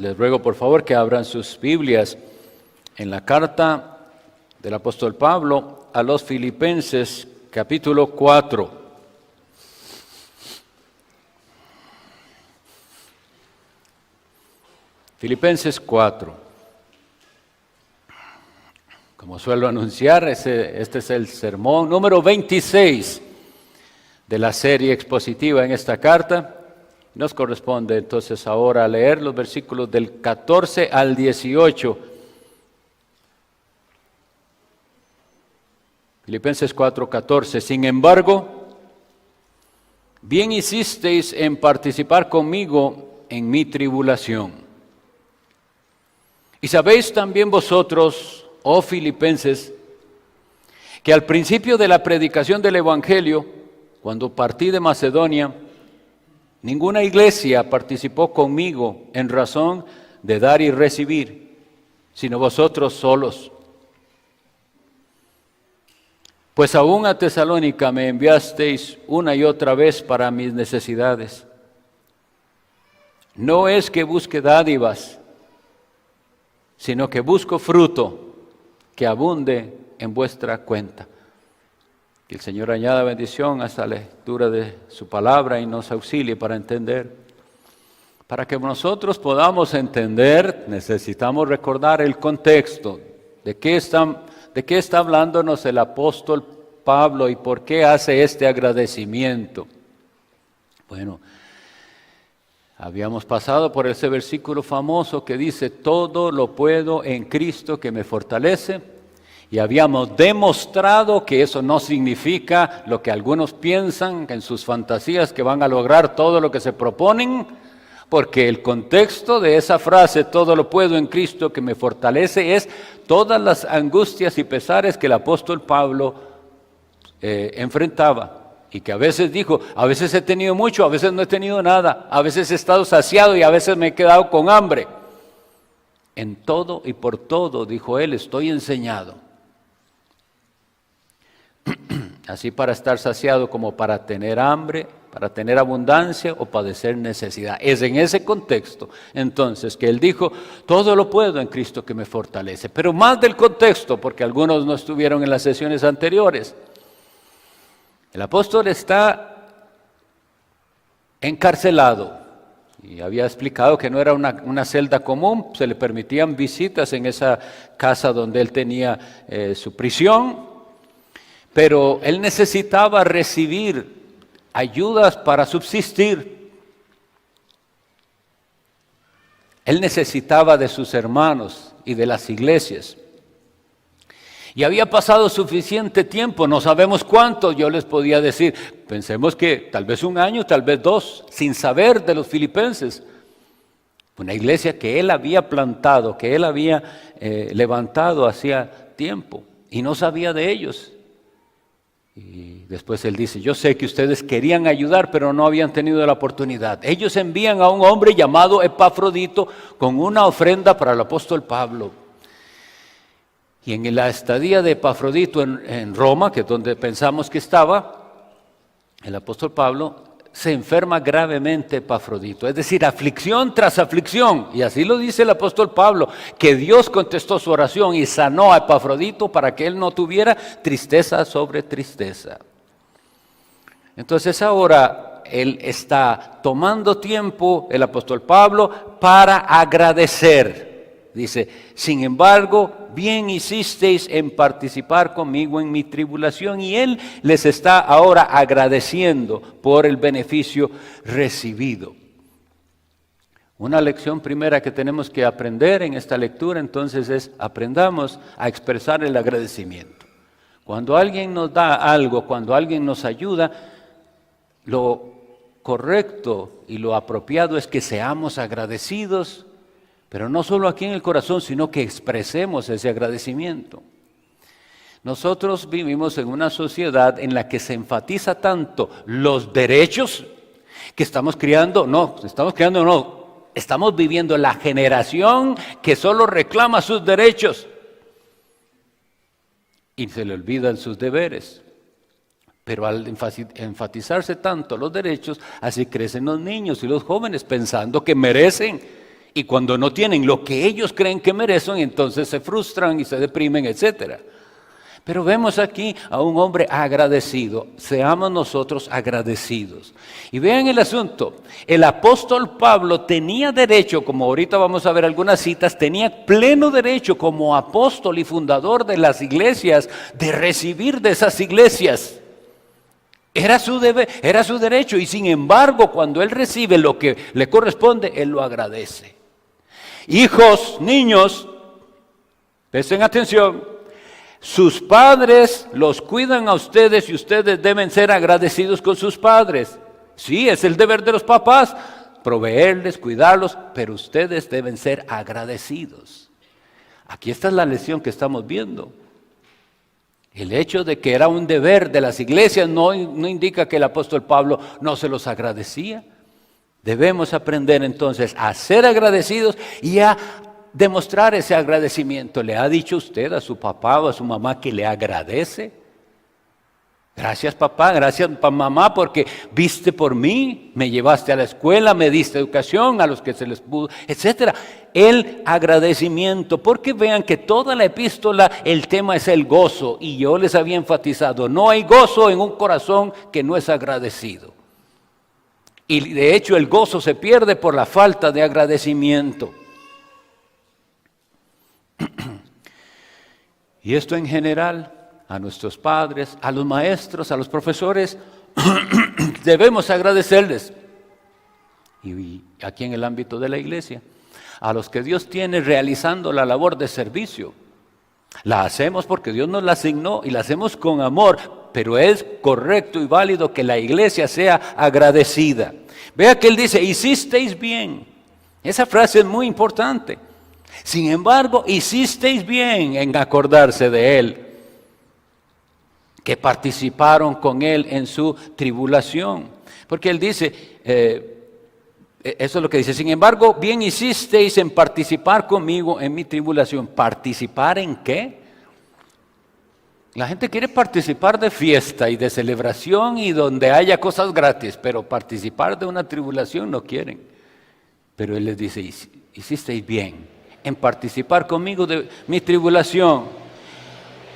Les ruego por favor que abran sus Biblias en la carta del apóstol Pablo a los Filipenses, capítulo 4. Filipenses 4. Como suelo anunciar, este es el sermón número 26 de la serie expositiva en esta carta. Nos corresponde entonces ahora leer los versículos del 14 al 18. Filipenses 4:14. Sin embargo, bien hicisteis en participar conmigo en mi tribulación. Y sabéis también vosotros, oh Filipenses, que al principio de la predicación del Evangelio, cuando partí de Macedonia, ninguna iglesia participó conmigo en razón de dar y recibir, sino vosotros solos. Pues aún a Tesalónica me enviasteis una y otra vez para mis necesidades. No es que busque dádivas, sino que busco fruto que abunde en vuestra cuenta. Que el Señor añada bendición a esta lectura de su palabra y nos auxilie para entender. Para que nosotros podamos entender, necesitamos recordar el contexto de qué está hablándonos el apóstol Pablo y por qué hace este agradecimiento. Bueno, habíamos pasado por ese versículo famoso que dice: todo lo puedo en Cristo que me fortalece. Y habíamos demostrado que eso no significa lo que algunos piensan en sus fantasías, que van a lograr todo lo que se proponen, porque el contexto de esa frase, todo lo puedo en Cristo que me fortalece, es todas las angustias y pesares que el apóstol Pablo enfrentaba. Y que a veces dijo: a veces he tenido mucho, a veces no he tenido nada, a veces he estado saciado y a veces me he quedado con hambre. En todo y por todo, dijo él, estoy enseñado. Así para estar saciado como para tener hambre, para tener abundancia o padecer necesidad. Es en ese contexto entonces que él dijo: todo lo puedo en Cristo que me fortalece. Pero más del contexto, porque algunos no estuvieron en las sesiones anteriores. El apóstol está encarcelado. Y había explicado que no era una celda común, se le permitían visitas en esa casa donde él tenía su prisión. Pero él necesitaba recibir ayudas para subsistir. Él necesitaba de sus hermanos y de las iglesias. Y había pasado suficiente tiempo, no sabemos cuánto, yo les podía decir, pensemos que tal vez 1 año, tal vez 2, sin saber de los filipenses. Una iglesia que él había plantado, que él había levantado hacía tiempo y no sabía de ellos. Y después él dice: yo sé que ustedes querían ayudar, pero no habían tenido la oportunidad. Ellos envían a un hombre llamado Epafrodito con una ofrenda para el apóstol Pablo. Y en la estadía de Epafrodito en Roma, que es donde pensamos que estaba, el apóstol Pablo se enferma gravemente Epafrodito, es decir, aflicción tras aflicción. Y así lo dice el apóstol Pablo, que Dios contestó su oración y sanó a Epafrodito para que él no tuviera tristeza sobre tristeza. Entonces ahora él está tomando tiempo, el apóstol Pablo, para agradecer. Dice: sin embargo, bien hicisteis en participar conmigo en mi tribulación. Y él les está ahora agradeciendo por el beneficio recibido. Una lección primera que tenemos que aprender en esta lectura entonces es: aprendamos a expresar el agradecimiento. Cuando alguien nos da algo, cuando alguien nos ayuda, lo correcto y lo apropiado es que seamos agradecidos. Pero no solo aquí en el corazón, sino que expresemos ese agradecimiento. Nosotros vivimos en una sociedad en la que se enfatiza tanto los derechos que estamos viviendo la generación que solo reclama sus derechos y se le olvidan sus deberes. Pero al enfatizarse tanto los derechos, así crecen los niños y los jóvenes pensando que merecen Y cuando no tienen lo que ellos creen que merecen, entonces se frustran y se deprimen, etc. Pero vemos aquí a un hombre agradecido. Seamos nosotros agradecidos. Y vean el asunto. El apóstol Pablo tenía derecho, como ahorita vamos a ver algunas citas, tenía pleno derecho como apóstol y fundador de las iglesias de recibir de esas iglesias. Era su deber, era su derecho. Y sin embargo, cuando él recibe lo que le corresponde, él lo agradece. Hijos, niños, presten atención. Sus padres los cuidan a ustedes y ustedes deben ser agradecidos con sus padres. Sí, es el deber de los papás, proveerles, cuidarlos, pero ustedes deben ser agradecidos. Aquí está la lección que estamos viendo. El hecho de que era un deber de las iglesias no indica que el apóstol Pablo no se los agradecía. Debemos aprender entonces a ser agradecidos y a demostrar ese agradecimiento. ¿Le ha dicho usted a su papá o a su mamá que le agradece? Gracias papá, gracias mamá porque viste por mí, me llevaste a la escuela, me diste educación a los que se les pudo, etc. El agradecimiento, porque vean que toda la epístola el tema es el gozo y yo les había enfatizado, no hay gozo en un corazón que no es agradecido. Y de hecho el gozo se pierde por la falta de agradecimiento. Y esto en general, a nuestros padres, a los maestros, a los profesores, debemos agradecerles. Y aquí en el ámbito de la iglesia, a los que Dios tiene realizando la labor de servicio. La hacemos porque Dios nos la asignó y la hacemos con amor, pero es correcto y válido que la iglesia sea agradecida. Vea que él dice, hicisteis bien. Esa frase es muy importante. Sin embargo, hicisteis bien en acordarse de él, que participaron con él en su tribulación. Porque él dice, eso es lo que dice, sin embargo, bien hicisteis en participar conmigo en mi tribulación. ¿Participar en qué? La gente quiere participar de fiesta y de celebración y donde haya cosas gratis, pero participar de una tribulación no quieren. Pero él les dice, hicisteis bien en participar conmigo de mi tribulación,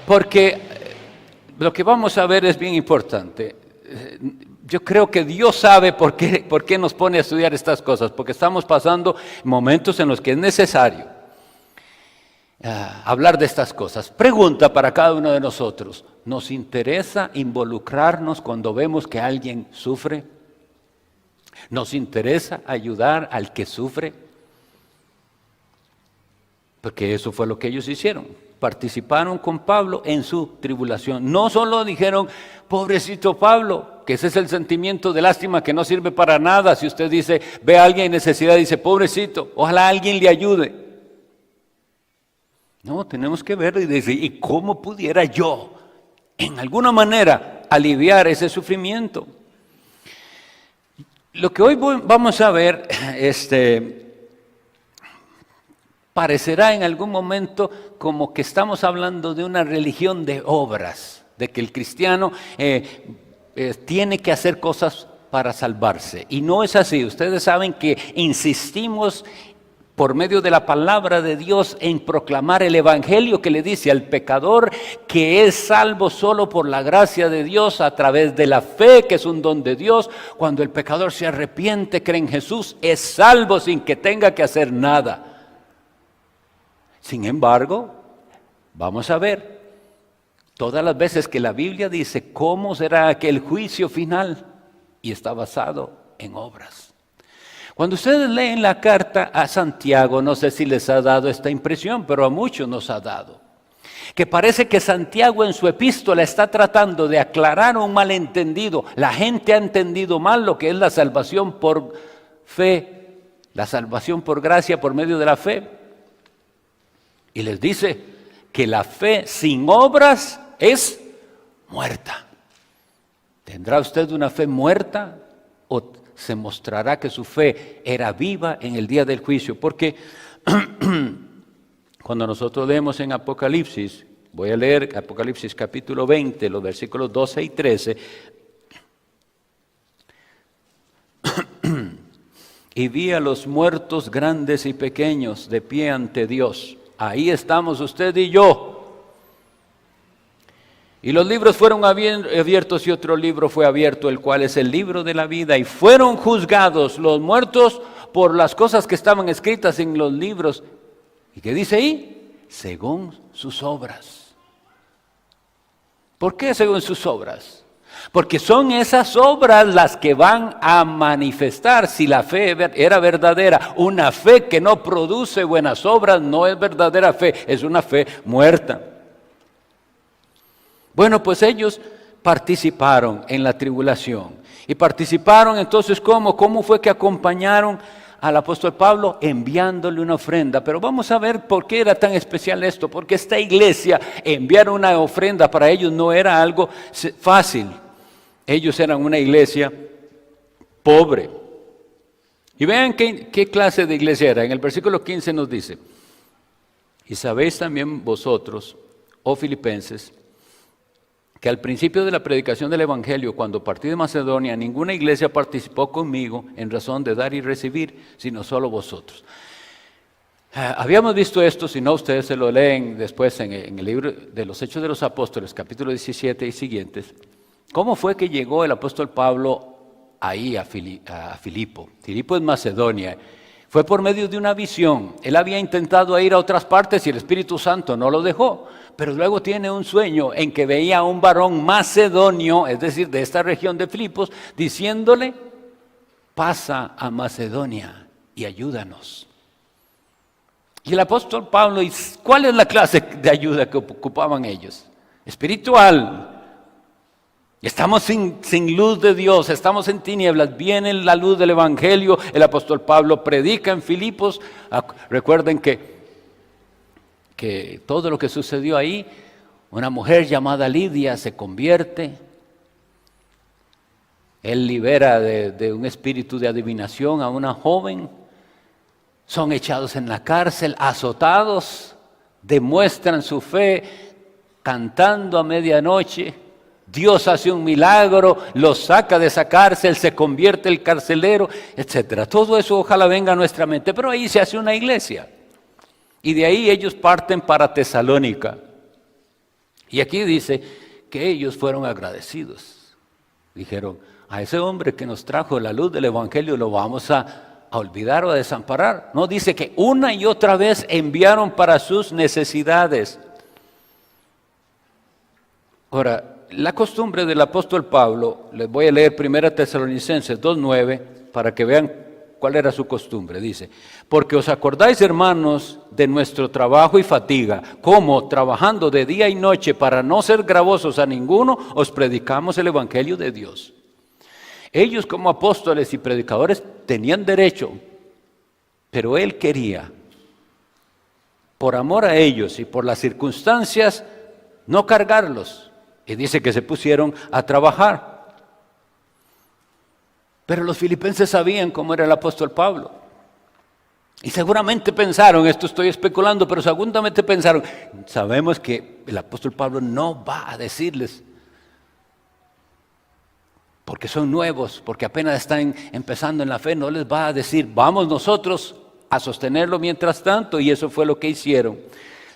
porque lo que vamos a ver es bien importante. Yo creo que Dios sabe por qué nos pone a estudiar estas cosas, porque estamos pasando momentos en los que es necesario hablar de estas cosas. Pregunta para cada uno de nosotros, ¿nos interesa involucrarnos cuando vemos que alguien sufre? ¿Nos interesa ayudar al que sufre? Porque eso fue lo que ellos hicieron. Participaron con Pablo en su tribulación. No solo dijeron, pobrecito Pablo, que ese es el sentimiento de lástima que no sirve para nada. Si usted dice, ve a alguien en necesidad, dice, pobrecito, ojalá alguien le ayude. No, tenemos que ver y decir, ¿y cómo pudiera yo, en alguna manera, aliviar ese sufrimiento? Lo que hoy vamos a ver, parecerá en algún momento como que estamos hablando de una religión de obras, de que el cristiano tiene que hacer cosas para salvarse. Y no es así. Ustedes saben que insistimos por medio de la palabra de Dios en proclamar el evangelio que le dice al pecador que es salvo solo por la gracia de Dios a través de la fe, que es un don de Dios. Cuando el pecador se arrepiente, cree en Jesús, es salvo sin que tenga que hacer nada. Sin embargo, vamos a ver, todas las veces que la Biblia dice cómo será aquel juicio final, y está basado en obras. Cuando ustedes leen la carta a Santiago, no sé si les ha dado esta impresión, pero a muchos nos ha dado, que parece que Santiago en su epístola está tratando de aclarar un malentendido. La gente ha entendido mal lo que es la salvación por fe, la salvación por gracia por medio de la fe. Y les dice que la fe sin obras es muerta. ¿Tendrá usted una fe muerta o se mostrará que su fe era viva en el día del juicio? Porque cuando nosotros leemos en Apocalipsis, voy a leer Apocalipsis capítulo 20, los versículos 12 y 13, y vi a los muertos grandes y pequeños de pie ante Dios. Ahí estamos usted y yo. Y los libros fueron abiertos y otro libro fue abierto, el cual es el libro de la vida. Y fueron juzgados los muertos por las cosas que estaban escritas en los libros. ¿Y qué dice ahí? Según sus obras. ¿Por qué según sus obras? Porque son esas obras las que van a manifestar si la fe era verdadera. Una fe que no produce buenas obras no es verdadera fe, es una fe muerta. Bueno, pues ellos participaron en la tribulación. Y participaron entonces, ¿cómo? ¿Cómo fue que acompañaron al apóstol Pablo? Enviándole una ofrenda. Pero vamos a ver por qué era tan especial esto. Porque esta iglesia, enviar una ofrenda para ellos no era algo fácil. Ellos eran una iglesia pobre. Y vean qué clase de iglesia era. En el versículo 15 nos dice: y sabéis también vosotros, oh filipenses, que al principio de la predicación del Evangelio, cuando partí de Macedonia, ninguna iglesia participó conmigo en razón de dar y recibir, sino solo vosotros. Habíamos visto esto, si no ustedes se lo leen después en el libro de los Hechos de los Apóstoles, capítulo 17 y siguientes. ¿Cómo fue que llegó el apóstol Pablo ahí a Filipo? Filipo es Macedonia. Fue por medio de una visión. Él había intentado ir a otras partes y el Espíritu Santo no lo dejó. Pero luego tiene un sueño en que veía a un varón macedonio, es decir, de esta región de Filipos, diciéndole: pasa a Macedonia y ayúdanos. Y el apóstol Pablo, ¿y cuál es la clase de ayuda que ocupaban ellos? Espiritual. Estamos sin luz de Dios, estamos en tinieblas, viene la luz del Evangelio. El apóstol Pablo predica en Filipos. Recuerden que todo lo que sucedió ahí, una mujer llamada Lidia se convierte. Él libera de un espíritu de adivinación a una joven. Son echados en la cárcel, azotados, demuestran su fe cantando a medianoche. Dios hace un milagro, los saca de esa cárcel, se convierte el carcelero, etc. Todo eso ojalá venga a nuestra mente, pero ahí se hace una iglesia. Y de ahí ellos parten para Tesalónica. Y aquí dice que ellos fueron agradecidos. Dijeron: a ese hombre que nos trajo la luz del Evangelio lo vamos a olvidar o a desamparar. No, dice que una y otra vez enviaron para sus necesidades. Ahora, la costumbre del apóstol Pablo, les voy a leer 1 Tesalonicenses 2:9 para que vean cuál era su costumbre. Dice: porque os acordáis, hermanos, de nuestro trabajo y fatiga, como trabajando de día y noche para no ser gravosos a ninguno, os predicamos el Evangelio de Dios. Ellos como apóstoles y predicadores tenían derecho, pero él quería, por amor a ellos y por las circunstancias, no cargarlos. Y dice que se pusieron a trabajar. Pero los filipenses sabían cómo era el apóstol Pablo. Y seguramente pensaron, esto estoy especulando, pero seguramente pensaron: sabemos que el apóstol Pablo no va a decirles, porque son nuevos, porque apenas están empezando en la fe, no les va a decir: vamos nosotros a sostenerlo mientras tanto. Y eso fue lo que hicieron.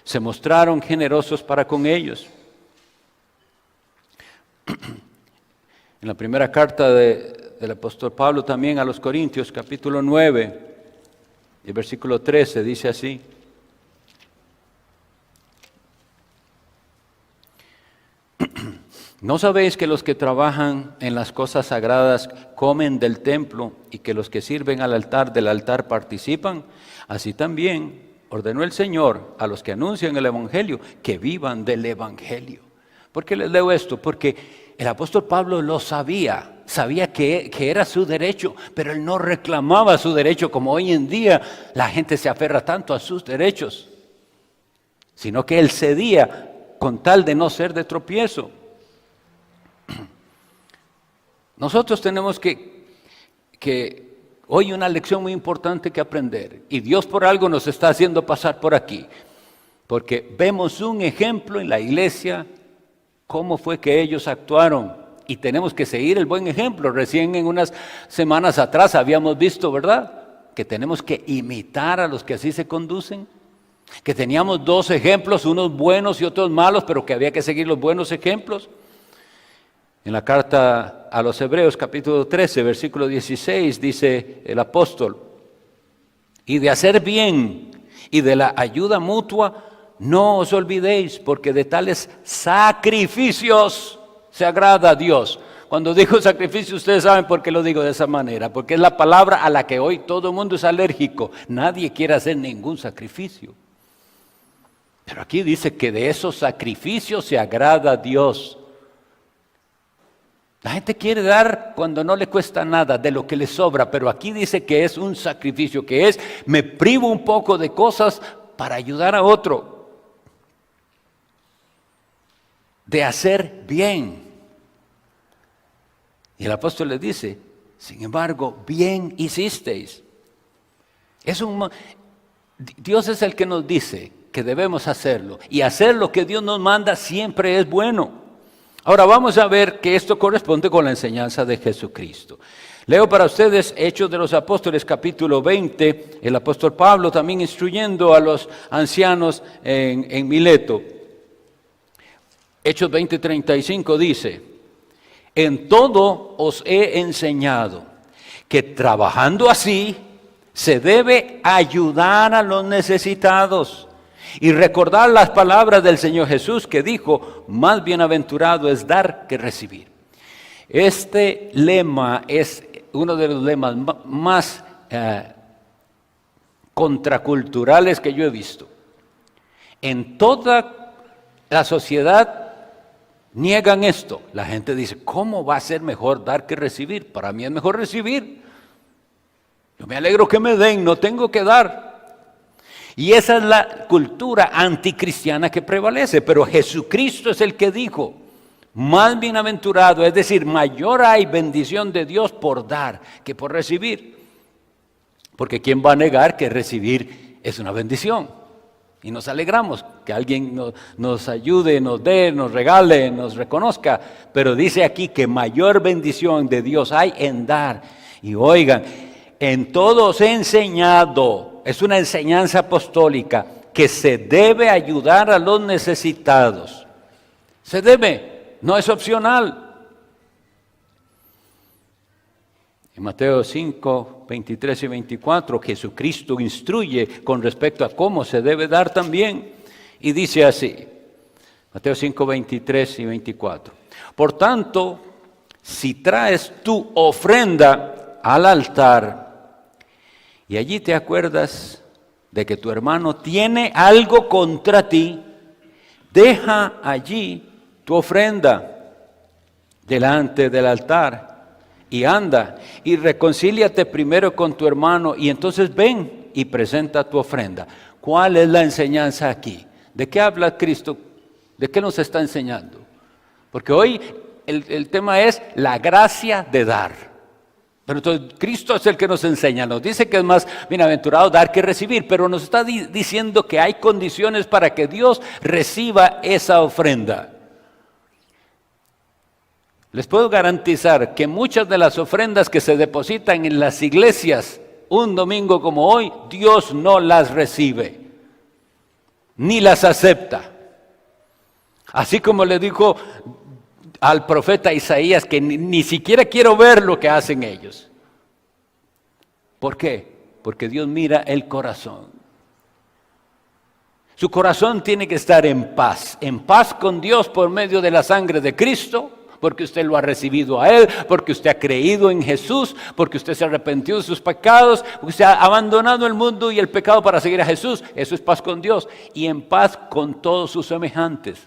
Se mostraron generosos para con ellos. En la primera carta del apóstol Pablo también a los Corintios, capítulo 9, y versículo 13, dice así: ¿no sabéis que los que trabajan en las cosas sagradas comen del templo y que los que sirven al altar del altar participan? Así también ordenó el Señor a los que anuncian el Evangelio que vivan del Evangelio. ¿Por qué les leo esto? Porque el apóstol Pablo lo sabía que era su derecho, pero él no reclamaba su derecho como hoy en día la gente se aferra tanto a sus derechos, sino que él cedía con tal de no ser de tropiezo. Nosotros tenemos que hoy una lección muy importante que aprender, y Dios por algo nos está haciendo pasar por aquí, porque vemos un ejemplo en la iglesia. ¿Cómo fue que ellos actuaron? Y tenemos que seguir el buen ejemplo. Recién en unas semanas atrás habíamos visto, ¿verdad?, que tenemos que imitar a los que así se conducen? Que teníamos dos ejemplos, unos buenos y otros malos, pero que había que seguir los buenos ejemplos. En la carta a los Hebreos, capítulo 13, versículo 16, dice el apóstol: y de hacer bien y de la ayuda mutua, no os olvidéis, porque de tales sacrificios se agrada a Dios. Cuando digo sacrificio, ustedes saben por qué lo digo de esa manera, porque es la palabra a la que hoy todo el mundo es alérgico. Nadie quiere hacer ningún sacrificio. Pero aquí dice que de esos sacrificios se agrada a Dios. La gente quiere dar cuando no le cuesta nada, de lo que le sobra, pero aquí dice que es un sacrificio, que es, me privo un poco de cosas para ayudar a otro. De hacer bien. Y el apóstol le dice, sin embargo, bien hicisteis. Dios es el que nos dice que debemos hacerlo, y hacer lo que Dios nos manda siempre es bueno. Ahora vamos a ver que esto corresponde con la enseñanza de Jesucristo. Leo para ustedes Hechos de los Apóstoles, capítulo 20, el apóstol Pablo también instruyendo a los ancianos en Mileto. Hechos 20:35 dice: en todo os he enseñado que trabajando así se debe ayudar a los necesitados y recordar las palabras del Señor Jesús, que dijo: más bienaventurado es dar que recibir. Este lema es uno de los lemas más contraculturales que yo he visto. En toda la sociedad niegan esto. La gente dice: ¿cómo va a ser mejor dar que recibir? Para mí es mejor recibir. Yo me alegro que me den, no tengo que dar. Y esa es la cultura anticristiana que prevalece. Pero Jesucristo es el que dijo: más bienaventurado, es decir, mayor hay bendición de Dios por dar que por recibir. Porque ¿quién va a negar que recibir es una bendición? Y nos alegramos que alguien nos ayude, nos dé, nos regale, nos reconozca. Pero dice aquí que mayor bendición de Dios hay en dar. Y oigan, en todo os he enseñado, es una enseñanza apostólica, que se debe ayudar a los necesitados. Se debe, no es opcional. En Mateo 5, 23 y 24, Jesucristo instruye con respecto a cómo se debe dar también. Y dice así, Mateo 5, 23 y 24. Por tanto, si traes tu ofrenda al altar y allí te acuerdas de que tu hermano tiene algo contra ti, deja allí tu ofrenda delante del altar y anda y reconcíliate primero con tu hermano y entonces ven y presenta tu ofrenda. ¿Cuál es la enseñanza aquí? ¿De qué habla Cristo? ¿De qué nos está enseñando? Porque hoy el tema es la gracia de dar. Pero entonces Cristo es el que nos enseña, nos dice que es más bienaventurado dar que recibir, pero nos está diciendo que hay condiciones para que Dios reciba esa ofrenda. Les puedo garantizar que muchas de las ofrendas que se depositan en las iglesias un domingo como hoy, Dios no las recibe, ni las acepta. Así como le dijo al profeta Isaías que ni siquiera quiero ver lo que hacen ellos. ¿Por qué? Porque Dios mira el corazón. Su corazón tiene que estar en paz con Dios por medio de la sangre de Cristo, porque usted lo ha recibido a Él, porque usted ha creído en Jesús, porque usted se arrepintió de sus pecados, porque usted ha abandonado el mundo y el pecado para seguir a Jesús. Eso es paz con Dios y en paz con todos sus semejantes.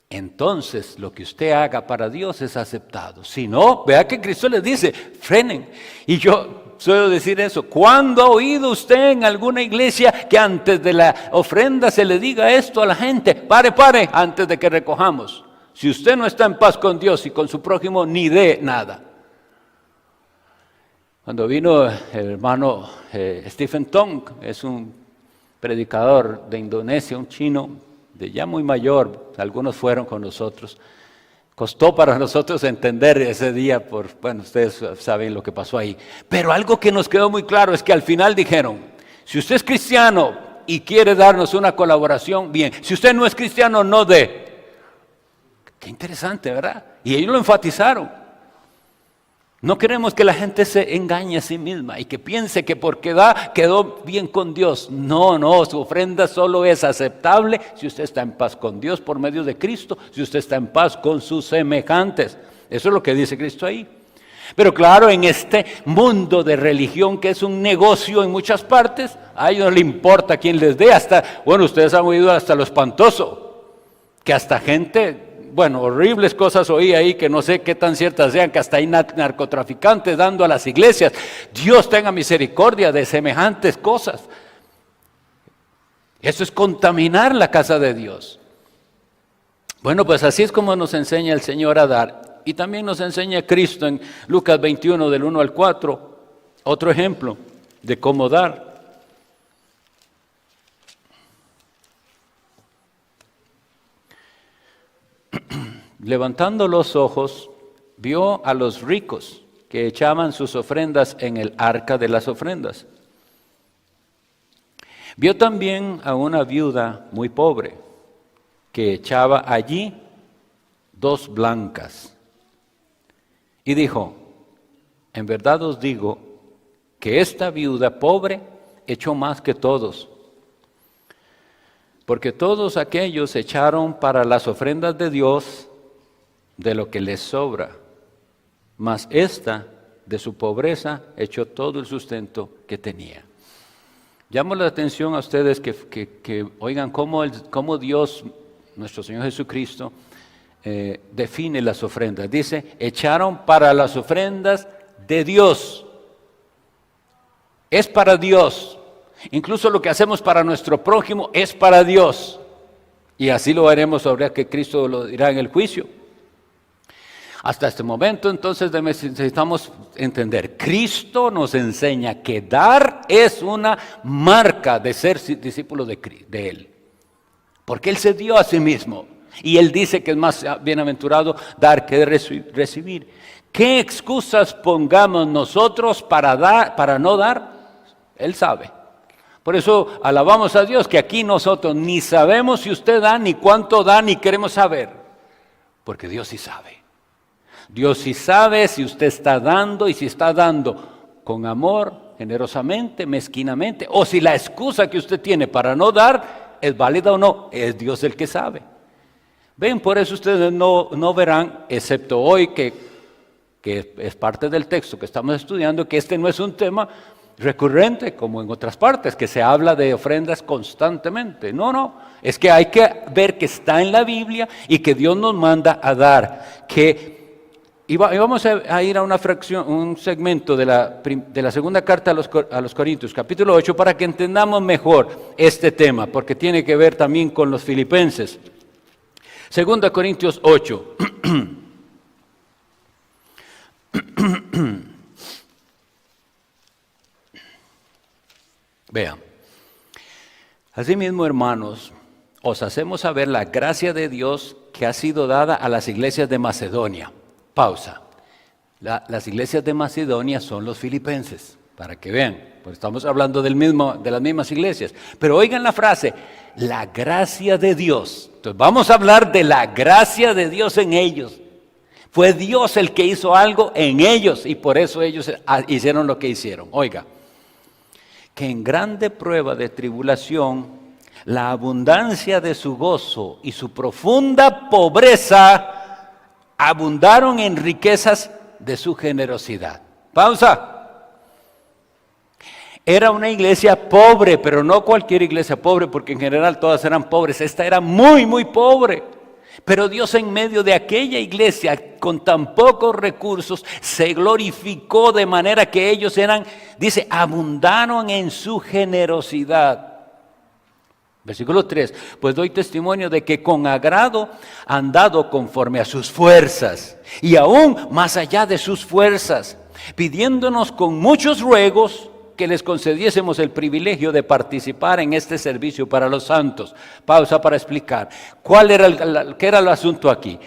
Entonces lo que usted haga para Dios es aceptado. Si no, vea que Cristo les dice, frenen. Y yo suelo decir eso. ¿Cuándo ha oído usted en alguna iglesia que antes de la ofrenda se le diga esto a la gente? Pare, antes de que recojamos. Si usted no está en paz con Dios y con su prójimo, ni dé nada. Cuando vino el hermano Stephen Tong, es un predicador de Indonesia, un chino, de ya muy mayor, algunos fueron con nosotros, Costó para nosotros entender ese día, bueno, ustedes saben lo que pasó ahí. Pero algo que nos quedó muy claro es que al final dijeron, si usted es cristiano y quiere darnos una colaboración, bien. Si usted no es cristiano, no dé. Qué interesante, ¿verdad? Y ellos lo enfatizaron. No queremos que la gente se engañe a sí misma y que piense que porque da, quedó bien con Dios. No, su ofrenda solo es aceptable si usted está en paz con Dios por medio de Cristo, si usted está en paz con sus semejantes. Eso es lo que dice Cristo ahí. Pero claro, en este mundo de religión que es un negocio en muchas partes, a ellos no le importa quién les dé, bueno, ustedes han oído hasta lo espantoso, que hasta gente... Bueno, horribles cosas oí ahí que no sé qué tan ciertas sean, que hasta hay narcotraficantes dando a las iglesias. Dios tenga misericordia de semejantes cosas. Eso es contaminar la casa de Dios. Bueno, pues así es como nos enseña el Señor a dar. Y también nos enseña Cristo en Lucas 21 del 1 al 4, otro ejemplo de cómo dar. Levantando los ojos, vio a los ricos que echaban sus ofrendas en el arca de las ofrendas. Vio también a una viuda muy pobre que echaba allí 2 blancas. Y dijo, en verdad os digo que esta viuda pobre echó más que todos. Porque todos aquellos echaron para las ofrendas de Dios de lo que les sobra, mas esta de su pobreza echó todo el sustento que tenía. Llamo la atención a ustedes que oigan cómo Dios, nuestro Señor Jesucristo, define las ofrendas. Dice, echaron para las ofrendas de Dios. Es para Dios. Incluso lo que hacemos para nuestro prójimo es para Dios. Y así lo haremos ahora que Cristo lo dirá en el juicio. Hasta este momento, entonces, necesitamos entender, Cristo nos enseña que dar es una marca de ser discípulo de Él. Porque Él se dio a sí mismo. Y Él dice que es más bienaventurado dar que recibir. ¿Qué excusas pongamos nosotros para no dar? Él sabe. Por eso alabamos a Dios que aquí nosotros ni sabemos si usted da, ni cuánto da, ni queremos saber. Porque Dios sí sabe. Dios sí sabe si usted está dando y si está dando con amor, generosamente, mezquinamente, o si la excusa que usted tiene para no dar es válida o no, es Dios el que sabe. Ven, por eso ustedes no verán, excepto hoy que es parte del texto que estamos estudiando, que este no es un tema recurrente como en otras partes, que se habla de ofrendas constantemente. No, es que hay que ver que está en la Biblia y que Dios nos manda a dar, y vamos a ir a una fracción, un segmento de la segunda carta a los Corintios, capítulo 8, para que entendamos mejor este tema, porque tiene que ver también con los filipenses. Segunda Corintios 8. Vean. Asimismo, hermanos, os hacemos saber la gracia de Dios que ha sido dada a las iglesias de Macedonia. Pausa. Las iglesias de Macedonia son los filipenses, para que vean, pues estamos hablando de las mismas iglesias. Pero oigan la frase, la gracia de Dios. Entonces vamos a hablar de la gracia de Dios en ellos. Fue Dios el que hizo algo en ellos y por eso ellos hicieron lo que hicieron. Oiga, que en grande prueba de tribulación, la abundancia de su gozo y su profunda pobreza abundaron en riquezas de su generosidad. Pausa. Era una iglesia pobre, pero no cualquier iglesia pobre, porque en general todas eran pobres. Esta era muy, muy pobre. Pero Dios en medio de aquella iglesia con tan pocos recursos se glorificó de manera que ellos abundaron en su generosidad. Versículo 3, pues doy testimonio de que con agrado han dado conforme a sus fuerzas y aún más allá de sus fuerzas, pidiéndonos con muchos ruegos que les concediésemos el privilegio de participar en este servicio para los santos. Pausa para explicar. ¿Qué era el asunto aquí?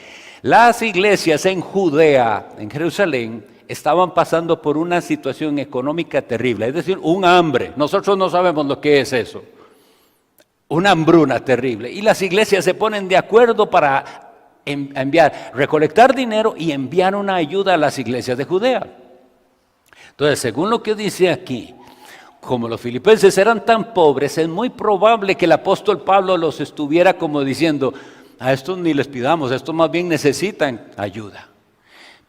Las iglesias en Judea, en Jerusalén, estaban pasando por una situación económica terrible, es decir, un hambre. Nosotros no sabemos lo que es eso. Una hambruna terrible. Y las iglesias se ponen de acuerdo para recolectar dinero y enviar una ayuda a las iglesias de Judea. Entonces, según lo que dice aquí, como los filipenses eran tan pobres, es muy probable que el apóstol Pablo los estuviera como diciendo: a estos ni les pidamos, estos más bien necesitan ayuda.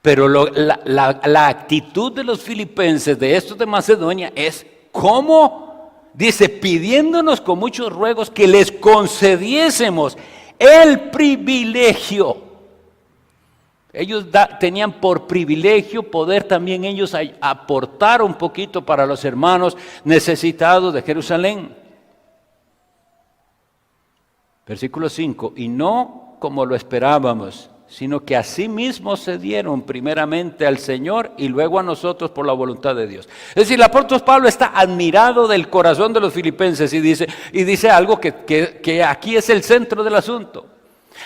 Pero la actitud de los filipenses, de estos de Macedonia, es ¿cómo? Dice, pidiéndonos con muchos ruegos que les concediésemos el privilegio. Ellos tenían por privilegio poder también ellos aportar un poquito para los hermanos necesitados de Jerusalén. Versículo 5, y no como lo esperábamos, sino que asimismo se dieron primeramente al Señor y luego a nosotros por la voluntad de Dios. Es decir, el apóstol Pablo está admirado del corazón de los filipenses y dice algo que aquí es el centro del asunto.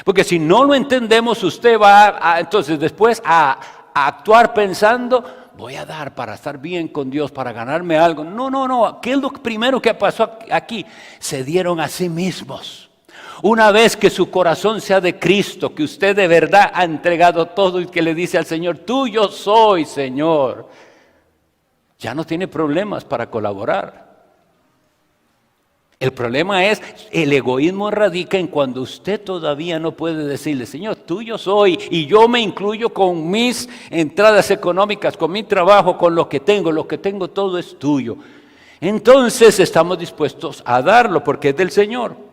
Porque si no lo entendemos, usted va entonces después a actuar pensando: voy a dar para estar bien con Dios, para ganarme algo. No. ¿Qué es lo primero que pasó aquí? Se dieron a sí mismos. Una vez que su corazón sea de Cristo, que usted de verdad ha entregado todo y que le dice al Señor: tuyo soy, Señor, ya no tiene problemas para colaborar. El problema es, el egoísmo radica en cuando usted todavía no puede decirle: Señor, tuyo soy, y yo me incluyo con mis entradas económicas, con mi trabajo, con lo que tengo todo es tuyo. Entonces estamos dispuestos a darlo porque es del Señor.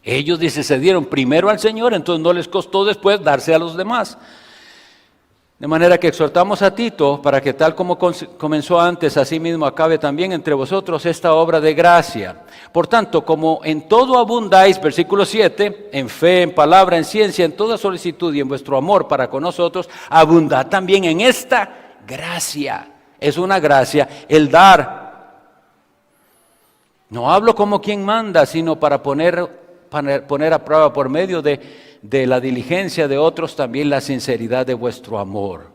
Ellos, dice, se dieron primero al Señor, entonces no les costó después darse a los demás. De manera que exhortamos a Tito para que tal como comenzó antes, así mismo acabe también entre vosotros esta obra de gracia. Por tanto, como en todo abundáis, versículo 7, en fe, en palabra, en ciencia, en toda solicitud y en vuestro amor para con nosotros, abundad también en esta gracia. Es una gracia el dar. No hablo como quien manda, sino para poner a prueba por medio de la diligencia de otros también la sinceridad de vuestro amor.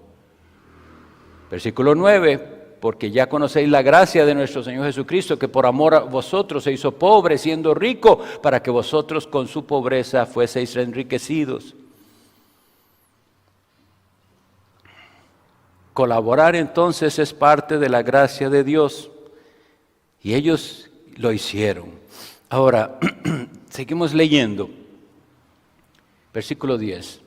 Versículo 9, porque ya conocéis la gracia de nuestro Señor Jesucristo, que por amor a vosotros se hizo pobre siendo rico, para que vosotros con su pobreza fueseis enriquecidos. Colaborar entonces es parte de la gracia de Dios, y ellos lo hicieron. Ahora, seguimos leyendo. Versículo 10.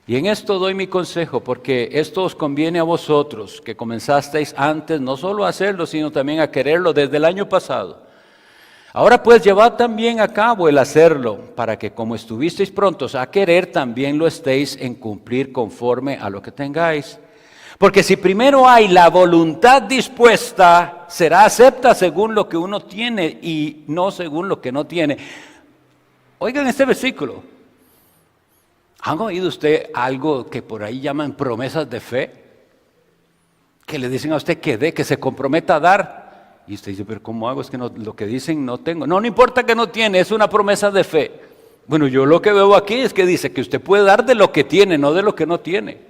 Y en esto doy mi consejo, porque esto os conviene a vosotros, que comenzasteis antes no solo a hacerlo, sino también a quererlo desde el año pasado. Ahora pues llevad también a cabo el hacerlo, para que como estuvisteis prontos a querer, también lo estéis en cumplir conforme a lo que tengáis. Porque si primero hay la voluntad dispuesta, será acepta según lo que uno tiene y no según lo que no tiene. Oigan este versículo. ¿Han oído usted algo que por ahí llaman promesas de fe? Que le dicen a usted que dé, que se comprometa a dar. Y usted dice, pero ¿cómo hago? Es que no, lo que dicen no tengo. No importa que no tiene, es una promesa de fe. Bueno, yo lo que veo aquí es que dice que usted puede dar de lo que tiene, no de lo que no tiene.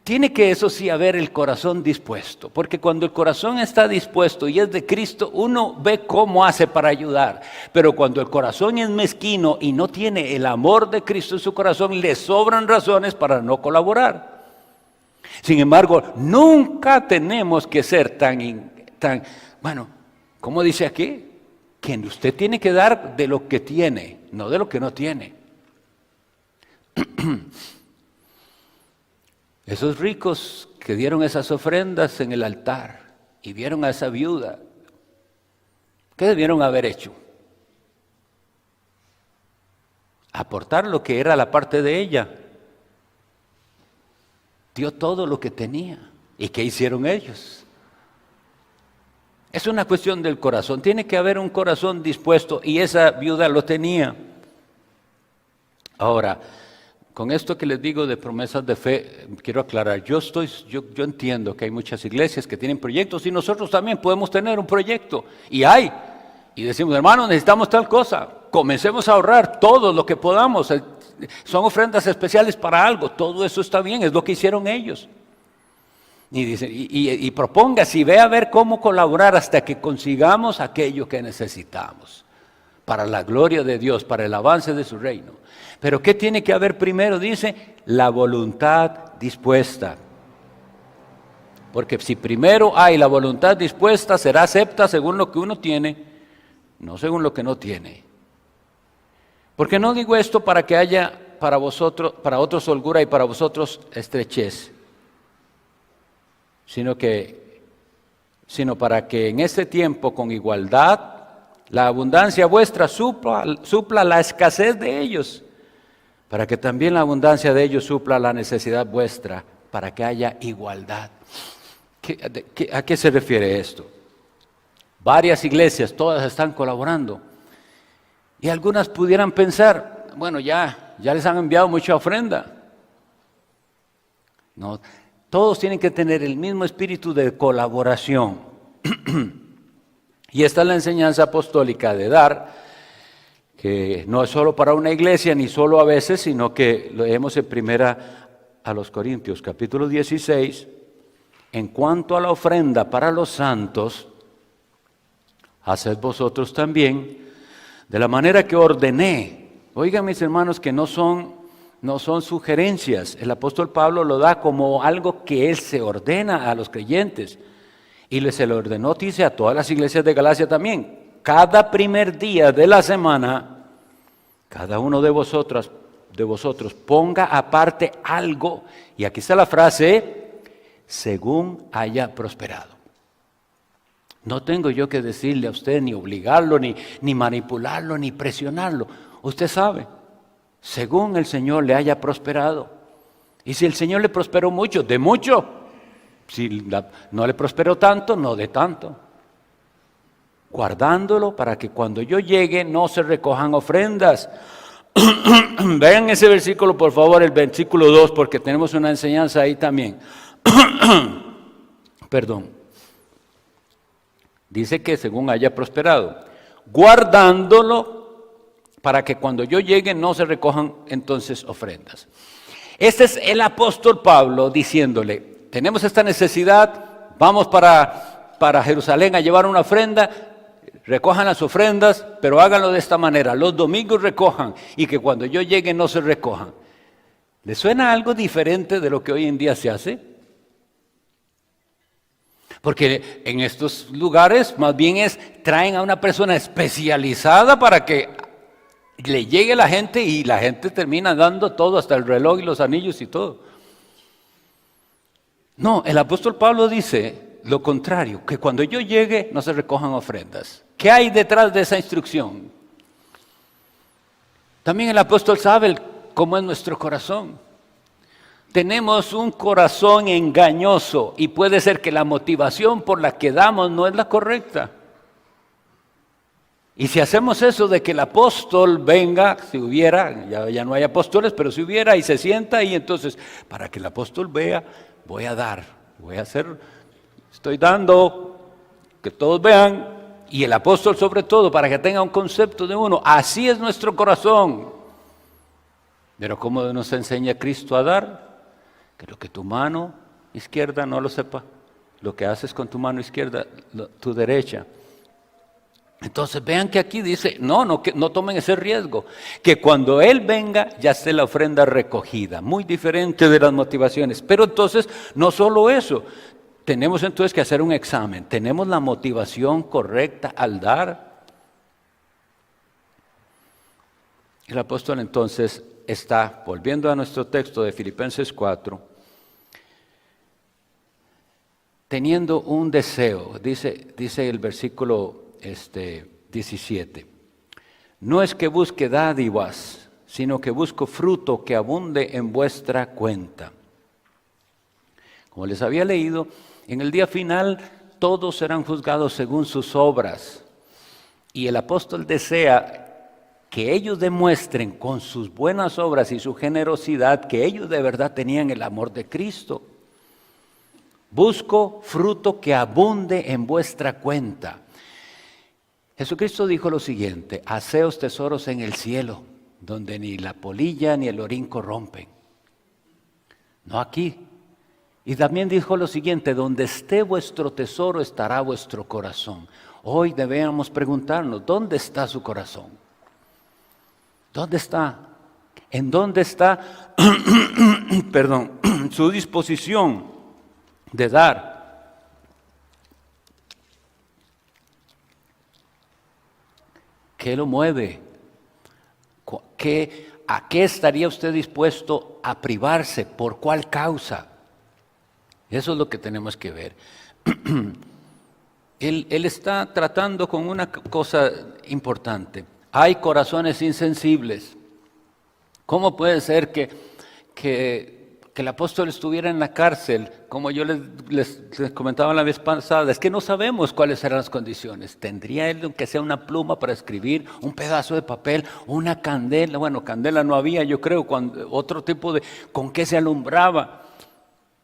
Tiene que, eso sí, haber el corazón dispuesto, porque cuando el corazón está dispuesto y es de Cristo, uno ve cómo hace para ayudar. Pero cuando el corazón es mezquino y no tiene el amor de Cristo en su corazón, le sobran razones para no colaborar. Sin embargo, nunca tenemos que ser tan, ¿cómo dice aquí? Que usted tiene que dar de lo que tiene, no de lo que no tiene. Esos ricos que dieron esas ofrendas en el altar y vieron a esa viuda, ¿qué debieron haber hecho? Aportar lo que era la parte de ella. Dio todo lo que tenía. ¿Y qué hicieron ellos? Es una cuestión del corazón. Tiene que haber un corazón dispuesto y esa viuda lo tenía. Ahora, con esto que les digo de promesas de fe, quiero aclarar, yo entiendo que hay muchas iglesias que tienen proyectos y nosotros también podemos tener un proyecto. Y decimos, hermanos, necesitamos tal cosa. comencemos a ahorrar todo lo que podamos. Son ofrendas especiales para algo, todo eso está bien, es lo que hicieron ellos. Y dice, y propóngase y ve a ver cómo colaborar hasta que consigamos aquello que necesitamos para la gloria de Dios, para el avance de su reino. Pero ¿qué tiene que haber primero? Dice, la voluntad dispuesta. Porque si primero hay la voluntad dispuesta, será acepta según lo que uno tiene, no según lo que no tiene. Porque no digo esto para que haya para vosotros, para otros holgura y para vosotros estrechez, sino para que en este tiempo con igualdad la abundancia vuestra supla la escasez de ellos, para que también la abundancia de ellos supla la necesidad vuestra, para que haya igualdad. ¿A qué se refiere esto? Varias iglesias, todas están colaborando, y algunas pudieran pensar, bueno, ya les han enviado mucha ofrenda. No, todos tienen que tener el mismo espíritu de colaboración. Y esta es la enseñanza apostólica de dar, que no es solo para una iglesia, ni solo a veces, sino que lo leemos en primera a los Corintios, capítulo 16, en cuanto a la ofrenda para los santos, haced vosotros también, de la manera que ordené. Oigan, mis hermanos, que no son sugerencias. El apóstol Pablo lo da como algo que él se ordena a los creyentes. Y se lo ordenó, dice, a todas las iglesias de Galacia también. Cada primer día de la semana, cada uno de vosotros ponga aparte algo. Y aquí está la frase, según haya prosperado. No tengo yo que decirle a usted, ni obligarlo, ni manipularlo, ni presionarlo. Usted sabe, según el Señor le haya prosperado. Y si el Señor le prosperó mucho, de mucho. Si no le prosperó tanto, no de tanto. Guardándolo para que cuando yo llegue no se recojan ofrendas. Vean ese versículo, por favor, el versículo 2, porque tenemos una enseñanza ahí también. Perdón. Dice que según haya prosperado, guardándolo para que cuando yo llegue no se recojan entonces ofrendas. Este es el apóstol Pablo diciéndole, tenemos esta necesidad, vamos para Jerusalén a llevar una ofrenda, recojan las ofrendas, pero háganlo de esta manera, los domingos recojan y que cuando yo llegue no se recojan. ¿Le suena algo diferente de lo que hoy en día se hace? Porque en estos lugares más bien traen a una persona especializada para que le llegue la gente y la gente termina dando todo, hasta el reloj y los anillos y todo. No, el apóstol Pablo dice lo contrario, que cuando yo llegue no se recojan ofrendas. ¿Qué hay detrás de esa instrucción? También el apóstol sabe cómo es nuestro corazón. Tenemos un corazón engañoso y puede ser que la motivación por la que damos no es la correcta. Y si hacemos eso de que el apóstol venga, si hubiera, ya no hay apóstoles, pero si hubiera y se sienta y entonces, para que el apóstol vea, voy a dar, estoy dando, que todos vean, y el apóstol sobre todo, para que tenga un concepto de uno, así es nuestro corazón. Pero ¿cómo nos enseña Cristo a dar? Que lo que tu mano izquierda no lo sepa, lo que haces con tu mano izquierda, tu derecha. Entonces vean que aquí dice, no tomen ese riesgo, que cuando Él venga ya esté la ofrenda recogida, muy diferente de las motivaciones. Pero entonces no solo eso, tenemos entonces que hacer un examen, ¿tenemos la motivación correcta al dar? El apóstol entonces está, volviendo a nuestro texto de Filipenses 4, teniendo un deseo, dice el versículo 17, no es que busque dádivas, sino que busco fruto que abunde en vuestra cuenta. Como les había leído, en el día final todos serán juzgados según sus obras. Y el apóstol desea que ellos demuestren con sus buenas obras y su generosidad que ellos de verdad tenían el amor de Cristo. Busco fruto que abunde en vuestra cuenta. Jesucristo dijo lo siguiente: haceos tesoros en el cielo, donde ni la polilla ni el orín corrompen. No aquí. Y también dijo lo siguiente: donde esté vuestro tesoro estará vuestro corazón. Hoy debemos preguntarnos, ¿dónde está su corazón? ¿Dónde está? ¿En dónde está perdón, su disposición de dar? ¿Qué lo mueve? ¿A qué estaría usted dispuesto a privarse? ¿Por cuál causa? Eso es lo que tenemos que ver. Él está tratando con una cosa importante. Hay corazones insensibles. ¿Cómo puede ser que el apóstol estuviera en la cárcel? Como yo les comentaba la vez pasada, es que no sabemos cuáles eran las condiciones. ¿Tendría él aunque sea una pluma para escribir, un pedazo de papel, una candela? Bueno, candela no había, yo creo, otro tipo de... ¿Con qué se alumbraba?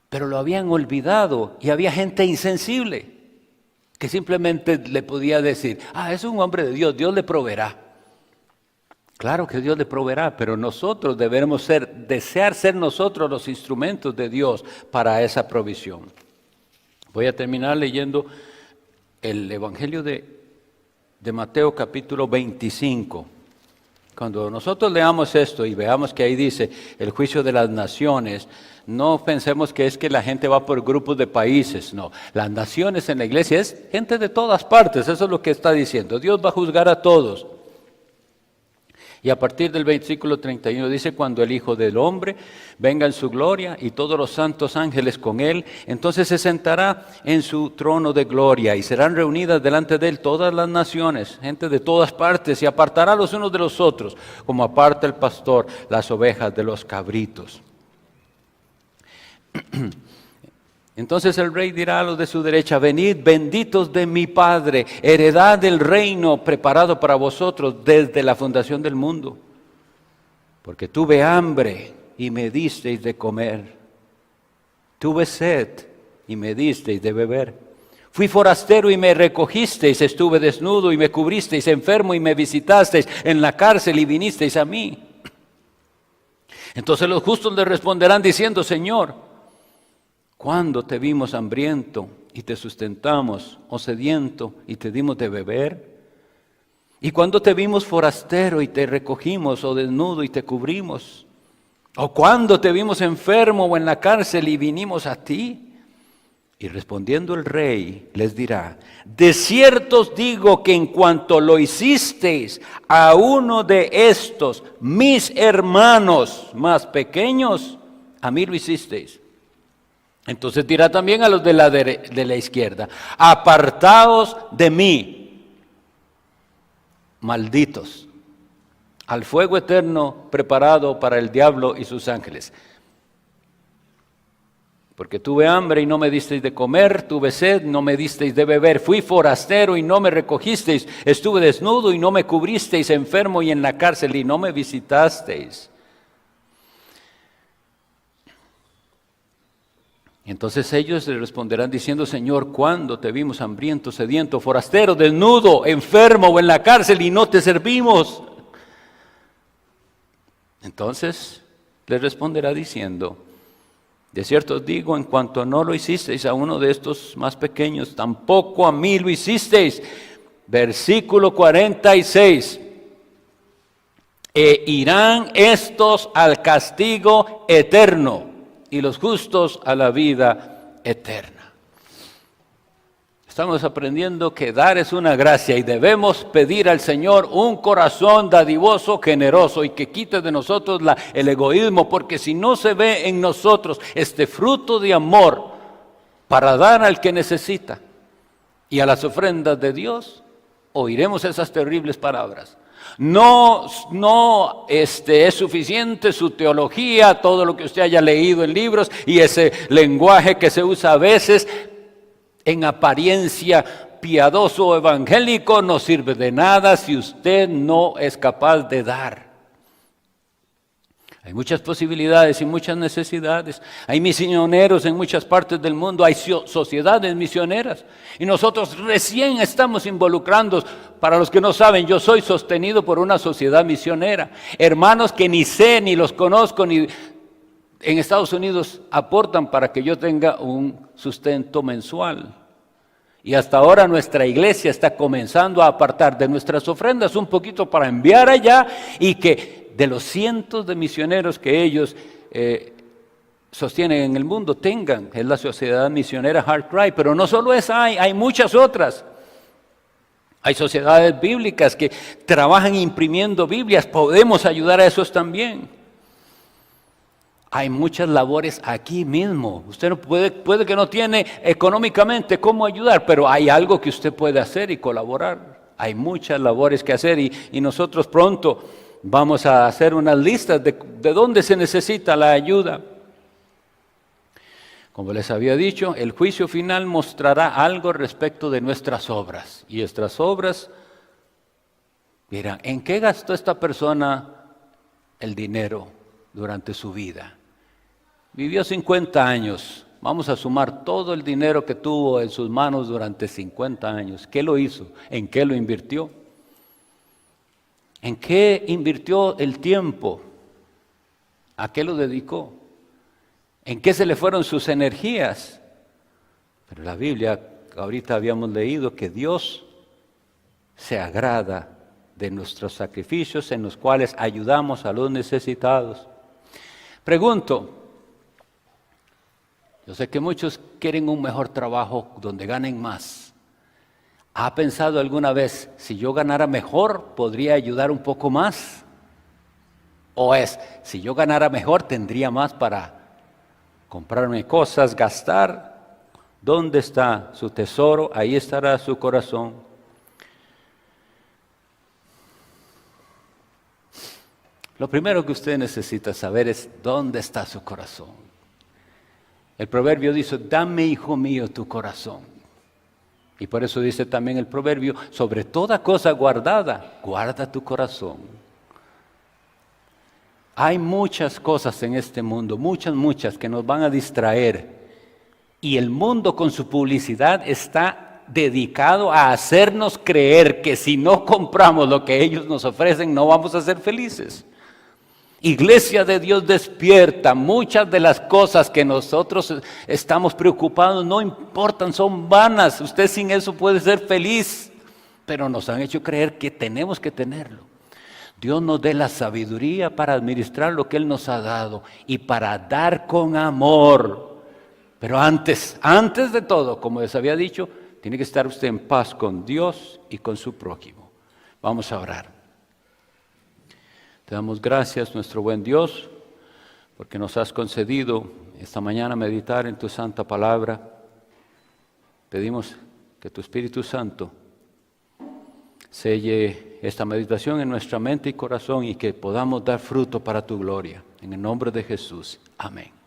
Pero lo habían olvidado y había gente insensible que simplemente le podía decir: es un hombre de Dios, Dios le proveerá. Claro que Dios le proveerá, pero nosotros debemos desear ser nosotros los instrumentos de Dios para esa provisión. Voy a terminar leyendo el Evangelio de Mateo capítulo 25. Cuando nosotros leamos esto y veamos que ahí dice el juicio de las naciones, no pensemos que es que la gente va por grupos de países, no. Las naciones en la iglesia es gente de todas partes, eso es lo que está diciendo. Dios va a juzgar a todos. Y a partir del versículo 31 dice: cuando el Hijo del Hombre venga en su gloria y todos los santos ángeles con él, entonces se sentará en su trono de gloria y serán reunidas delante de él todas las naciones, gente de todas partes, y apartará los unos de los otros, como aparta el pastor las ovejas de los cabritos. Entonces el rey dirá a los de su derecha: venid, benditos de mi Padre, heredad del reino preparado para vosotros desde la fundación del mundo. Porque tuve hambre y me disteis de comer, tuve sed y me disteis de beber. Fui forastero y me recogisteis, estuve desnudo y me cubristeis, enfermo y me visitasteis, en la cárcel y vinisteis a mí. Entonces los justos le responderán diciendo: Señor, ¿cuándo te vimos hambriento y te sustentamos, o sediento y te dimos de beber? ¿Y cuándo te vimos forastero y te recogimos, o desnudo y te cubrimos? ¿O cuándo te vimos enfermo o en la cárcel y vinimos a ti? Y respondiendo el rey les dirá: de cierto os digo que en cuanto lo hicisteis a uno de estos mis hermanos más pequeños, a mí lo hicisteis. Entonces dirá también a los de la izquierda: apartaos de mí, malditos, al fuego eterno preparado para el diablo y sus ángeles. Porque tuve hambre y no me disteis de comer, tuve sed, no me disteis de beber, fui forastero y no me recogisteis, estuve desnudo y no me cubristeis, enfermo y en la cárcel y no me visitasteis. Entonces ellos le responderán diciendo: Señor, ¿cuándo te vimos hambriento, sediento, forastero, desnudo, enfermo o en la cárcel y no te servimos? Entonces les responderá diciendo: de cierto os digo, en cuanto no lo hicisteis a uno de estos más pequeños, tampoco a mí lo hicisteis. Versículo 46. E irán estos al castigo eterno, y los justos a la vida eterna. Estamos aprendiendo que dar es una gracia y debemos pedir al Señor un corazón dadivoso, generoso, y que quite de nosotros el egoísmo, porque si no se ve en nosotros este fruto de amor para dar al que necesita y a las ofrendas de Dios, oiremos esas terribles palabras. No es suficiente su teología, todo lo que usted haya leído en libros y ese lenguaje que se usa a veces en apariencia piadoso o evangélico no sirve de nada si usted no es capaz de dar. Hay muchas posibilidades y muchas necesidades. Hay misioneros en muchas partes del mundo, hay sociedades misioneras. Y nosotros recién estamos involucrando. Para los que no saben, yo soy sostenido por una sociedad misionera. Hermanos que ni sé, ni los conozco, ni en Estados Unidos aportan para que yo tenga un sustento mensual. Y hasta ahora nuestra iglesia está comenzando a apartar de nuestras ofrendas un poquito para enviar allá y que de los cientos de misioneros que ellos sostienen en el mundo tengan. Es la sociedad misionera Heart Cry, pero no solo esa hay muchas otras. Hay sociedades bíblicas que trabajan imprimiendo Biblias, podemos ayudar a esos también. Hay muchas labores aquí mismo. Usted no puede que no tiene económicamente cómo ayudar, pero hay algo que usted puede hacer y colaborar. Hay muchas labores que hacer y nosotros pronto vamos a hacer unas listas de dónde se necesita la ayuda. Como les había dicho, el juicio final mostrará algo respecto de nuestras obras. Y nuestras obras, mira, ¿en qué gastó esta persona el dinero durante su vida? Vivió 50 años. Vamos a sumar todo el dinero que tuvo en sus manos durante 50 años. ¿Qué lo hizo? ¿En qué lo invirtió? ¿En qué invirtió el tiempo? ¿A qué lo dedicó? ¿En qué se le fueron sus energías? Pero la Biblia, ahorita habíamos leído que Dios se agrada de nuestros sacrificios en los cuales ayudamos a los necesitados. Pregunto, yo sé que muchos quieren un mejor trabajo donde ganen más. ¿Ha pensado alguna vez, si yo ganara mejor, podría ayudar un poco más? ¿O si yo ganara mejor, tendría más para comprarme cosas, gastar? ¿Dónde está su tesoro? Ahí estará su corazón. Lo primero que usted necesita saber es dónde está su corazón. El proverbio dice, dame, hijo mío, tu corazón. Y por eso dice también el proverbio, sobre toda cosa guardada, guarda tu corazón. Hay muchas cosas en este mundo, muchas que nos van a distraer. Y el mundo con su publicidad está dedicado a hacernos creer que si no compramos lo que ellos nos ofrecen, no vamos a ser felices. Iglesia de Dios despierta, muchas de las cosas que nosotros estamos preocupados no importan, son vanas. Usted sin eso puede ser feliz, pero nos han hecho creer que tenemos que tenerlo. Dios nos dé la sabiduría para administrar lo que Él nos ha dado y para dar con amor. Pero antes de todo, como les había dicho, tiene que estar usted en paz con Dios y con su prójimo. Vamos a orar. Te damos gracias, nuestro buen Dios, porque nos has concedido esta mañana meditar en tu santa palabra. Pedimos que tu Espíritu Santo selle esta meditación en nuestra mente y corazón y que podamos dar fruto para tu gloria. En el nombre de Jesús. Amén.